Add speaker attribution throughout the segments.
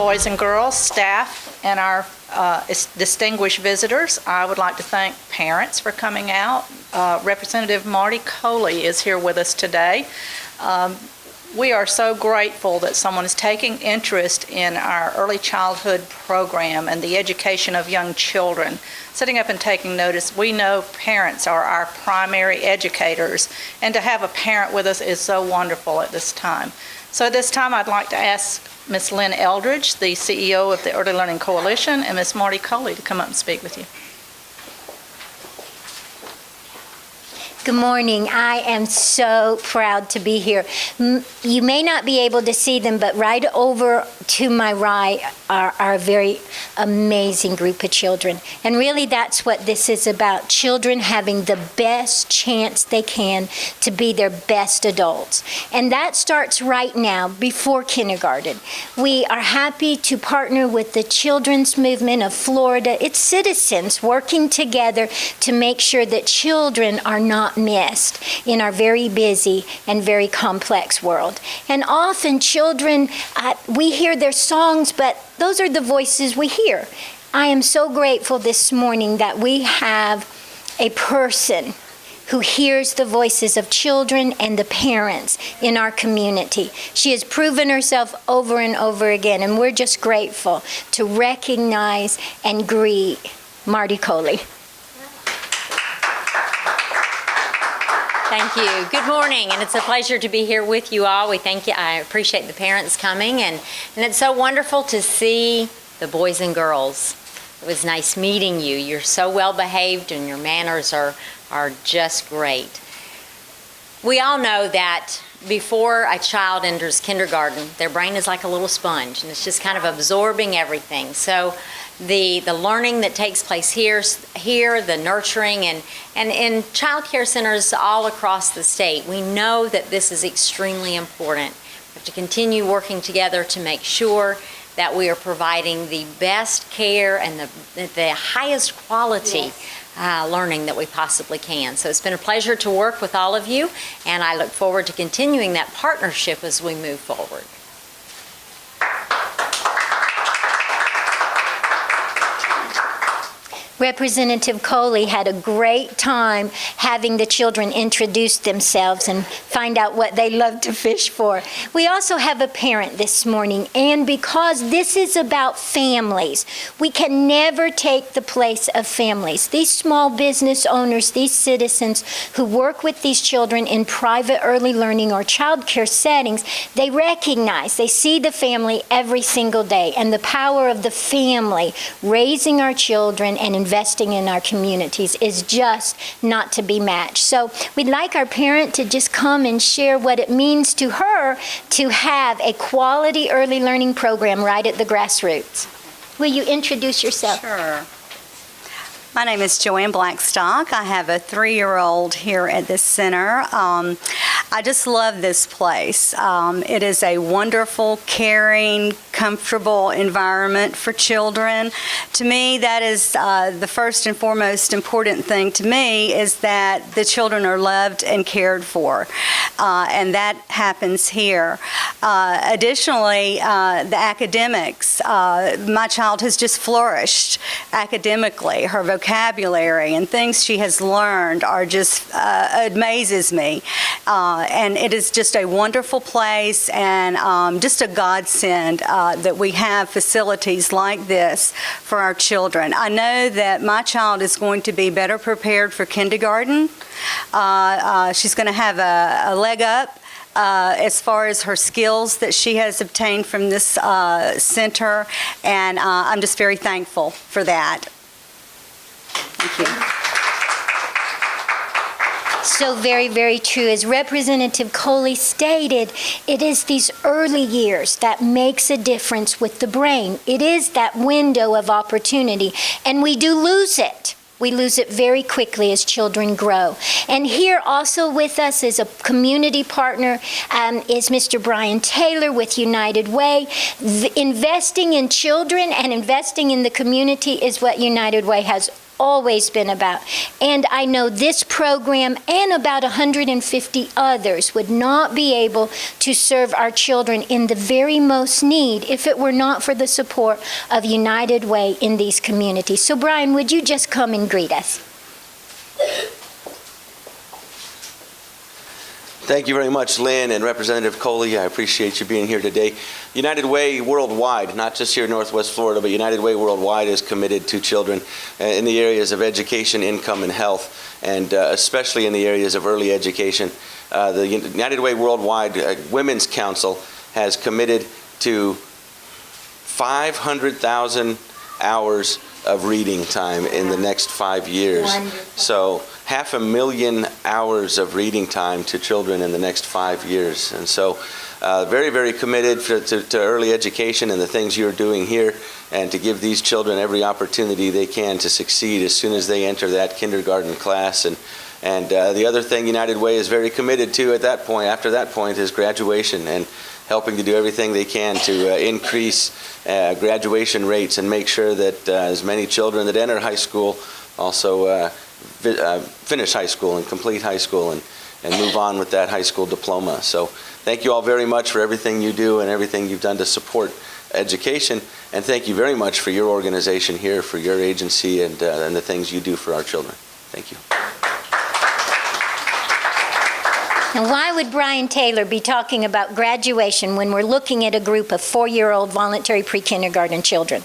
Speaker 1: boys and girls, staff, and our distinguished visitors. I would like to thank parents for coming out. Representative Marti Coley is here with us today. We are so grateful that someone is taking interest in our early childhood program and the education of young children. Sitting up and taking notice, we know parents are our primary educators, and to have a parent with us is so wonderful at this time. So at this time, I'd like to ask Ms. Lynne Eldridge, the CEO of the Early Learning Coalition, and Ms. Marti Coley to come up and speak with you.
Speaker 2: Good morning. I am so proud to be here. You may not be able to see them, but right over to my right are a very amazing group of children. And really that's what this is about, children having the best chance they can to be their best adults. And that starts right now, before kindergarten. We are happy to partner with the Children's Movement of Florida. It's citizens working together to make sure that children are not missed in our very busy and very complex world. And often children, we hear their songs, but those are the voices we hear. I am so grateful this morning that we have a person who hears the voices of children and the parents in our community. She has proven herself over and over again, and we're just grateful to recognize and greet Marti Coley.
Speaker 3: Thank you. Good morning, and it's a pleasure to be here with you all. We thank you. I appreciate the parents coming, and it's so wonderful to see the boys and girls. It was nice meeting you. You're so well behaved, and your manners are just great. We all know that before a child enters kindergarten, their brain is like a little sponge, and it's just kind of absorbing everything. So the learning that takes place here, the nurturing, and in child care centers all across the state, we know that this is extremely important. We have to continue working together to make sure that we are providing the best care and the highest quality learning that we possibly can. So it's been a pleasure to work with all of you, and I look forward to continuing that partnership as we move forward.
Speaker 2: Representative Coley had a great time having the children introduce themselves and find out what they love to fish for. We also have a parent this morning, and because this is about families, we can never take the place of families. These small business owners, these citizens who work with these children in private early learning or child care settings, they recognize, they see the family every single day, and the power of the family raising our children and investing in our communities is just not to be matched. So we'd like our parent to just come and share what it means to her to have a quality early learning program right at the grassroots. Will you introduce yourself?
Speaker 4: Sure. My name is Joanne Blackstock. I have a 3-year-old here at this center. I just love this place. It is a wonderful, caring, comfortable environment for children. To me, that is the first and foremost important thing to me, is that the children are loved and cared for, and that happens here. Additionally, the academics. My child has just flourished academically. Her vocabulary and things she has learned are just amazes me, and it is just a wonderful place, and just a godsend that we have facilities like this for our children. I know that my child is going to be better prepared for kindergarten. She's going to have a leg up as far as her skills that she has obtained from this center, and I'm just very thankful for that. Thank you.
Speaker 2: So very, very true. As Representative Coley stated, it is these early years that makes a difference with the brain. It is that window of opportunity, and we do lose it. We lose it very quickly as children grow. And here also with us is a community partner, is Mr. Bryan Taylor with United Way. Investing in children and investing in the community is what United Way has always been about. And I know this program and about 150 others would not be able to serve our children in the very most need if it were not for the support of United Way in these communities. So Bryan, would you just come and greet us?
Speaker 5: Thank you very much, Lynn and Representative Coley. I appreciate you being here today. United Way Worldwide, not just here in Northwest Florida, but United Way Worldwide is committed to children in the areas of education, income, and health, and especially in the areas of early education. The United Way Worldwide Women's Council has committed to 500,000 hours of reading time in the next 5 years.
Speaker 2: Wonderful.
Speaker 5: So 500,000 hours of reading time to children in the next 5 years. And so very, very committed to early education and the things you're doing here, and to give these children every opportunity they can to succeed as soon as they enter that kindergarten class. And the other thing United Way is very committed to at that point, after that point, is graduation, and helping to do everything they can to increase graduation rates and make sure that as many children that enter high school also finish high school and complete high school and move on with that high school diploma. So thank you all very much for everything you do and everything you've done to support education, and thank you very much for your organization here, for your agency, and the things you do for our children. Thank you.
Speaker 2: Now, why would Bryan Taylor be talking about graduation when we're looking at a group of 4-year-old voluntary pre-kindergarten children?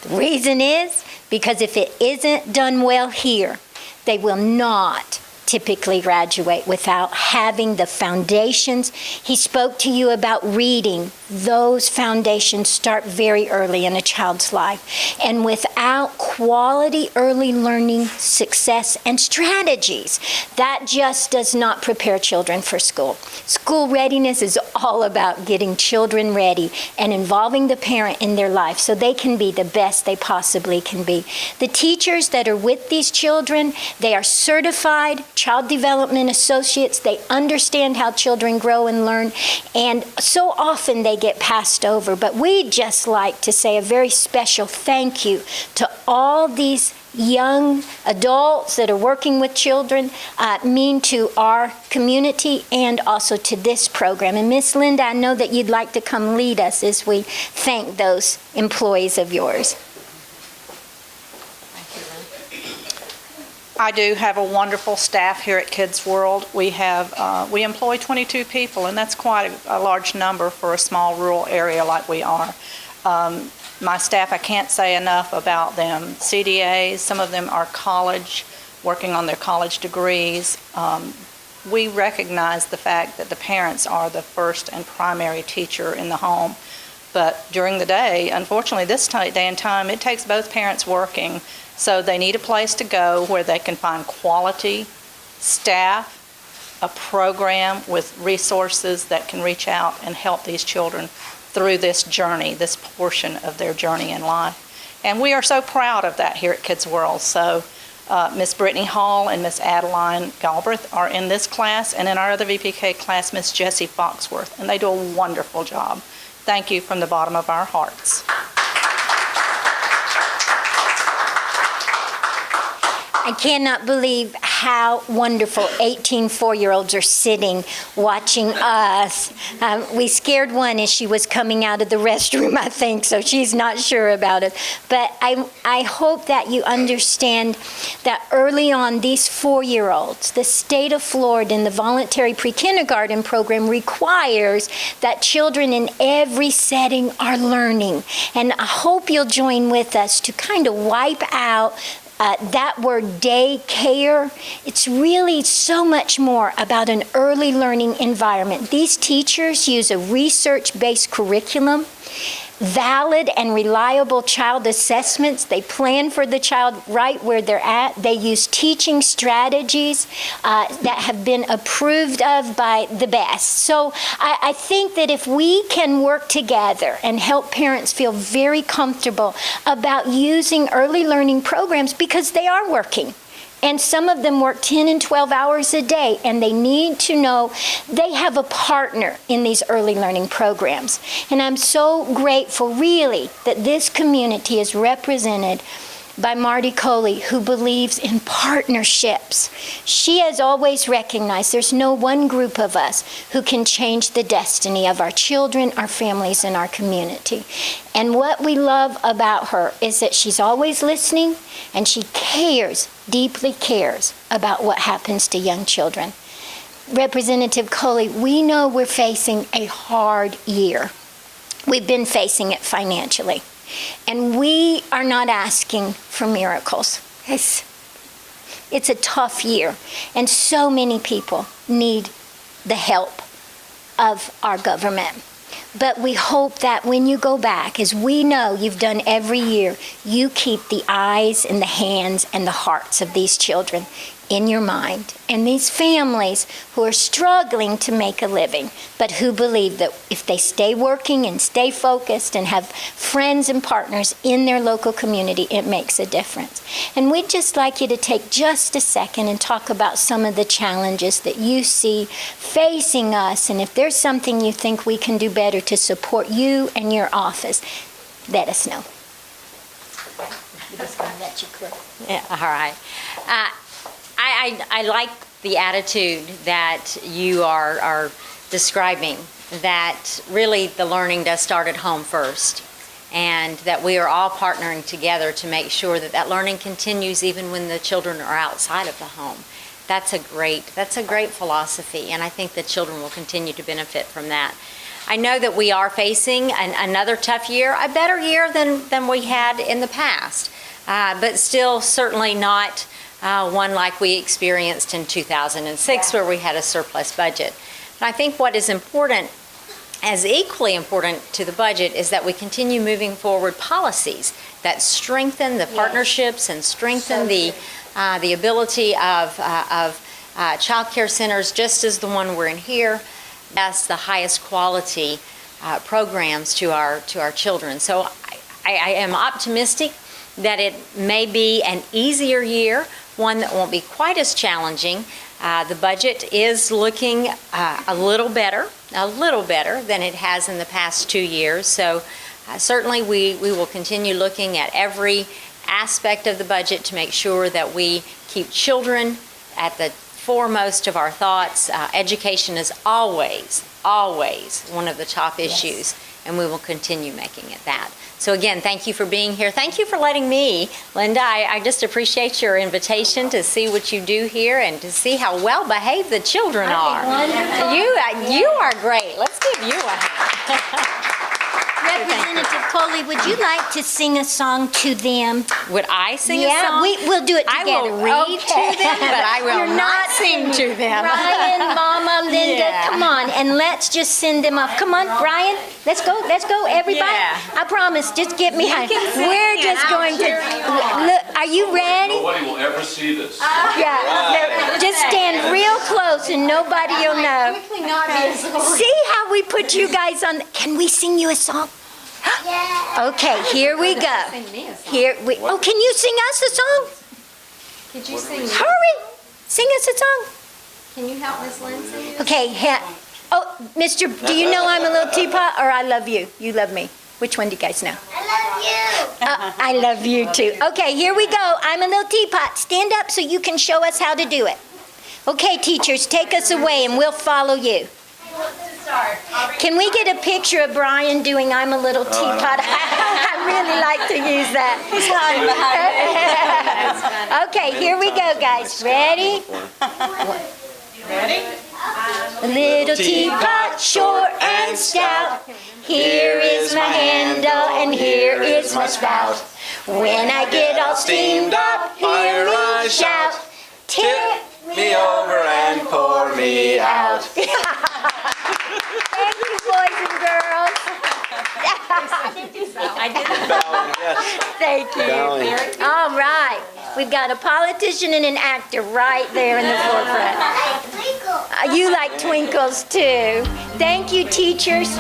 Speaker 2: The reason is because if it isn't done well here, they will not typically graduate without having the foundations. He spoke to you about reading. Those foundations start very early in a child's life. And without quality early learning, success, and strategies, that just does not prepare children for school. School readiness is all about getting children ready and involving the parent in their life so they can be the best they possibly can be. The teachers that are with these children, they are certified child development associates. They understand how children grow and learn, and so often they get passed over. But we'd just like to say a very special thank you to all these young adults that are working with children, mean to our community and also to this program. And Miss Linda, I know that you'd like to come lead us as we thank those employees of yours.
Speaker 1: I do have a wonderful staff here at Kids World. We employ 22 people, and that's quite a large number for a small rural area like we are. My staff, I can't say enough about them. CDAs, some of them are college, working on their college degrees. We recognize the fact that the parents are the first and primary teacher in the home. But during the day, unfortunately, this day and time, it takes both parents working. So they need a place to go where they can find quality staff, a program with resources that can reach out and help these children through this journey, this portion of their journey in life. And we are so proud of that here at Kids World. So Miss Brittany Hall and Miss Adeline Galbraith are in this class, and in our other VPK class, Miss Jessie Foxworth, and they do a wonderful job. Thank you from the bottom of our hearts.
Speaker 2: I cannot believe how wonderful 18 4-year-olds are sitting watching us. We scared one as she was coming out of the restroom, I think, so she's not sure about it. But I hope that you understand that early on, these 4-year-olds, the state of Florida in the voluntary pre-kindergarten program requires that children in every setting are learning. And I hope you'll join with us to kind of wipe out that word daycare. It's really so much more about an early learning environment. These teachers use a research-based curriculum, valid and reliable child assessments. They plan for the child right where they're at. They use teaching strategies that have been approved of by the best. So I think that if we can work together and help parents feel very comfortable about using early learning programs, because they are working. And some of them work 10 and 12 hours a day, and they need to know they have a partner in these early learning programs. And I'm so grateful, really, that this community is represented by Marti Coley, who believes in partnerships. She has always recognized there's no one group of us who can change the destiny of our children, our families, and our community. And what we love about her is that she's always listening, and she cares, deeply cares, about what happens to young children. Representative Coley, we know we're facing a hard year. We've been facing it financially. And we are not asking for miracles. It's a tough year. And so many people need the help of our government. But we hope that when you go back, as we know you've done every year, you keep the eyes and the hands and the hearts of these children in your mind, and these families who are struggling to make a living, but who believe that if they stay working and stay focused and have friends and partners in their local community, it makes a difference. And we'd just like you to take just a second and talk about some of the challenges that you see facing us, and if there's something you think we can do better to support you and your office, let us know. I'm just going to let you click.
Speaker 3: Yeah, all right. I like the attitude that you are describing, that really the learning does start at home first, and that we are all partnering together to make sure that that learning continues even when the children are outside of the home. That's a great philosophy, and I think the children will continue to benefit from that. I know that we are facing another tough year, a better year than we had in the past, but still certainly not one like we experienced in 2006, where we had a surplus budget. And I think what is important, as equally important to the budget, is that we continue moving forward policies that strengthen the partnerships and strengthen the ability of child care centers, just as the one we're in here. That's the highest quality programs to our children. So I am optimistic that it may be an easier year, one that won't be quite as challenging. The budget is looking a little better than it has in the past 2 years. So certainly we will continue looking at every aspect of the budget to make sure that we keep children at the foremost of our thoughts. Education is always one of the top issues, and we will continue making it that. So again, thank you for being here. Thank you for letting me, Linda. I just appreciate your invitation to see what you do here and to see how well behaved the children are. You are great. Let's give you a hand.
Speaker 2: Representative Coley, would you like to sing a song to them?
Speaker 3: Would I sing a song?
Speaker 2: Yeah, we'll do it together.
Speaker 3: I will read to them, but I will not sing to them.
Speaker 2: Bryan, Mama, Linda,
Speaker 3: Yeah.
Speaker 2: come on, and let's just send them off. Come on, Bryan, let's go, everybody.
Speaker 3: Yeah.
Speaker 2: I promise, just get me high.
Speaker 3: can sing
Speaker 2: We're
Speaker 3: and
Speaker 2: just
Speaker 3: I'll
Speaker 2: going to,
Speaker 3: cheer you on.
Speaker 2: look, are you ready?
Speaker 6: Nobody will ever see this.
Speaker 2: Yeah, just stand real close and nobody will know. See how we put you guys on, can we sing you a song? Okay, here we go. Can you sing us a song?
Speaker 3: Could you sing?
Speaker 2: Hurry, sing us a song.
Speaker 3: Can you help Miss Lynn sing?
Speaker 2: Okay, Mr., do you know I'm a Little Teapot or I Love You? You love me. Which one do you guys know? I love you too. Okay, here we go. I'm a Little Teapot. Stand up so you can show us how to do it. Okay, teachers, take us away and we'll follow you. Can we get a picture of Bryan doing I'm a Little Teapot? I really like to use that.
Speaker 4: He's hiding behind
Speaker 2: Okay, here we go, guys. Ready? A little teapot, short and stout. Here is my handle and here is my spout. When I get all steamed up, hear me shout. Tip
Speaker 5: me over and pour me out.
Speaker 2: Thank you, boys and girls.
Speaker 3: I did.
Speaker 2: Thank you.
Speaker 5: Bowing.
Speaker 2: All right. We've got a politician and an actor right there in the forefront. You like twinkles too. Thank you, teachers.